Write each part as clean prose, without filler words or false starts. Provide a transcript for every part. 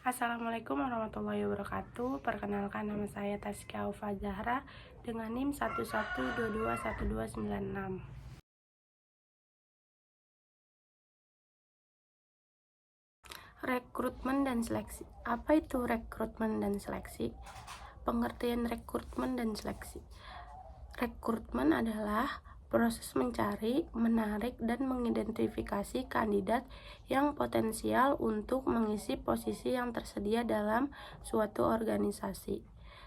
Assalamualaikum warahmatullahi wabarakatuh. Perkenalkan, nama saya Taskia Aufa Zahra dengan NIM 1122126. Rekrutmen dan seleksi. Apa itu rekrutmen dan seleksi? Pengertian rekrutmen dan seleksi. Rekrutmen adalah proses mencari, menarik, dan mengidentifikasi kandidat yang potensial untuk mengisi posisi yang tersedia dalam suatu organisasi.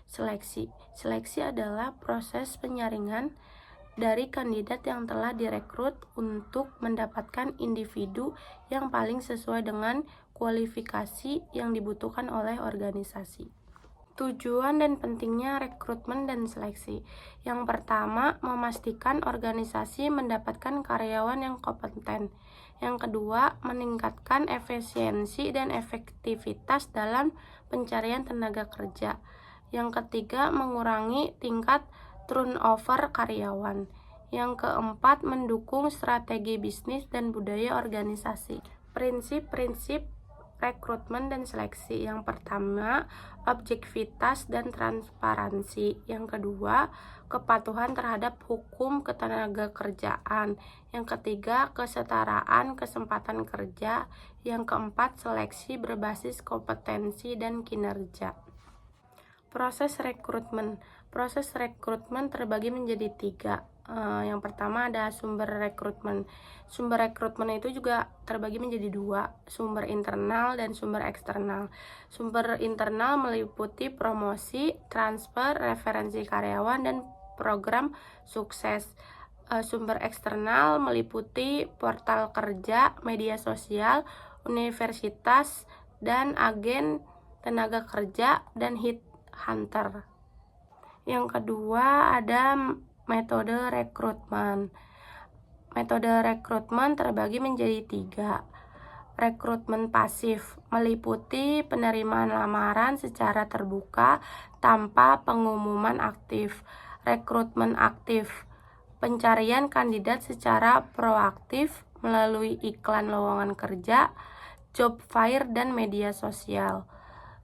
Seleksi adalah proses penyaringan dari kandidat yang telah direkrut untuk mendapatkan individu yang paling sesuai dengan kualifikasi yang dibutuhkan oleh organisasi. Tujuan dan pentingnya rekrutmen dan seleksi. Yang pertama, memastikan organisasi mendapatkan karyawan yang kompeten. Yang kedua, meningkatkan efisiensi dan efektivitas dalam pencarian tenaga kerja. Yang ketiga, mengurangi tingkat turnover karyawan. Yang keempat, mendukung strategi bisnis dan budaya organisasi. Prinsip-prinsip rekrutmen dan seleksi. Yang pertama, objektivitas dan transparansi. Yang kedua, kepatuhan terhadap hukum ketenaga kerjaan. Yang ketiga, kesetaraan kesempatan kerja. Yang keempat, seleksi berbasis kompetensi dan kinerja. Proses rekrutmen. Proses rekrutmen terbagi menjadi 3. Yang pertama ada sumber rekrutmen. Sumber rekrutmen itu juga terbagi menjadi 2, sumber internal dan sumber eksternal. Sumber internal meliputi promosi, transfer, referensi karyawan, dan program sukses. Sumber eksternal meliputi portal kerja, media sosial, universitas, dan agen tenaga kerja, dan headhunter. Yang kedua ada metode rekrutmen. Metode rekrutmen terbagi menjadi 3. Rekrutmen pasif meliputi penerimaan lamaran secara terbuka tanpa pengumuman aktif. Rekrutmen aktif, pencarian kandidat secara proaktif melalui iklan lowongan kerja, job fair, dan media sosial.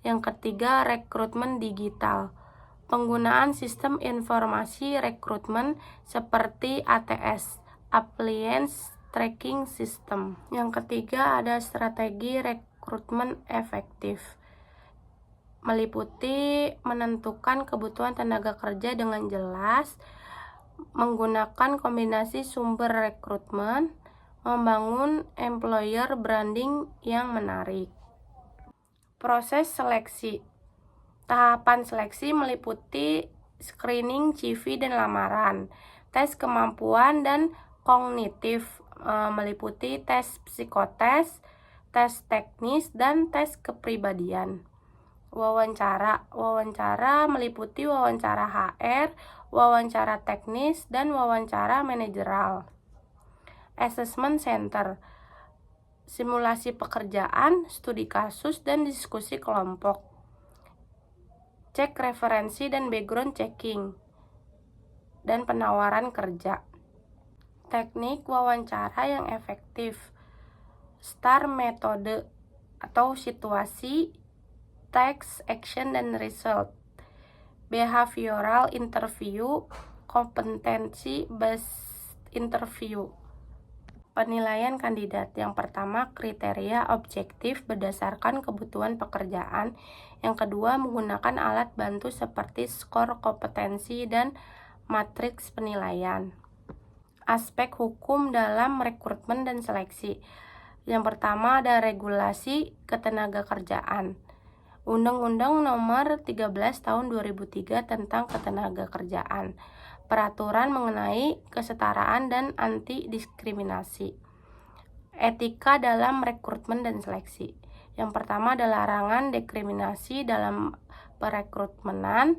Yang ketiga, rekrutmen digital, penggunaan sistem informasi rekrutmen seperti ATS, Appliance Tracking System. Yang ketiga ada strategi rekrutmen efektif, meliputi menentukan kebutuhan tenaga kerja dengan jelas, menggunakan kombinasi sumber rekrutmen, membangun employer branding yang menarik. Proses seleksi. Tahapan seleksi meliputi screening CV dan lamaran, tes kemampuan dan kognitif, meliputi tes psikotes, tes teknis, dan tes kepribadian. Wawancara meliputi wawancara HR, wawancara teknis, dan wawancara manajerial. Assessment center, simulasi pekerjaan, studi kasus, dan diskusi kelompok. Cek referensi dan background checking, dan penawaran kerja. Teknik wawancara yang efektif, STAR metode atau situasi, text, action, dan result. Behavioral interview, competency based interview. Penilaian kandidat. Yang pertama, kriteria objektif berdasarkan kebutuhan pekerjaan. Yang kedua, menggunakan alat bantu seperti skor kompetensi dan matriks penilaian. Aspek hukum dalam rekrutmen dan seleksi. Yang pertama ada regulasi ketenaga kerjaan. Undang-Undang Nomor 13 Tahun 2003 tentang Ketenaga Kerjaan. Peraturan mengenai kesetaraan dan anti diskriminasi. Etika dalam rekrutmen dan seleksi. Yang pertama adalah larangan diskriminasi dalam perekrutmenan,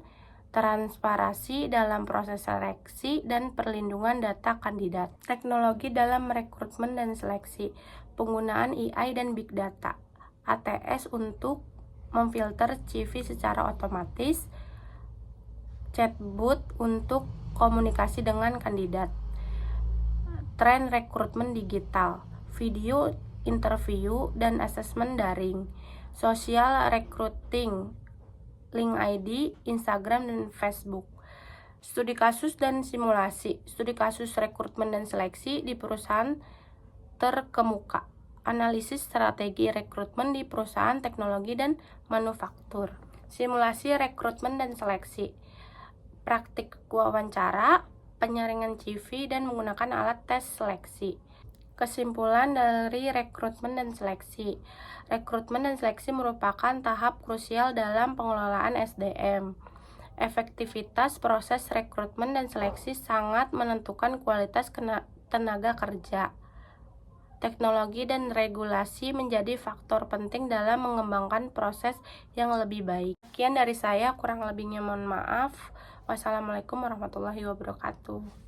transparansi dalam proses seleksi, dan perlindungan data kandidat. Teknologi dalam rekrutmen dan seleksi. Penggunaan AI dan Big Data. ATS untuk memfilter CV secara otomatis, chatbot untuk komunikasi dengan kandidat. Tren rekrutmen digital, video interview dan asesmen daring, social recruiting, link ID, Instagram, dan Facebook. Studi kasus dan simulasi, studi kasus rekrutmen dan seleksi di perusahaan terkemuka, analisis strategi rekrutmen di perusahaan teknologi dan manufaktur, simulasi rekrutmen dan seleksi, praktik wawancara, penyaringan CV, dan menggunakan alat tes seleksi. Kesimpulan dari rekrutmen dan seleksi. Rekrutmen dan seleksi merupakan tahap krusial dalam pengelolaan SDM. Efektivitas proses rekrutmen dan seleksi sangat menentukan kualitas tenaga kerja. Teknologi dan regulasi menjadi faktor penting dalam mengembangkan proses yang lebih baik. Sekian dari saya, kurang lebihnya mohon maaf. Wassalamualaikum warahmatullahi wabarakatuh.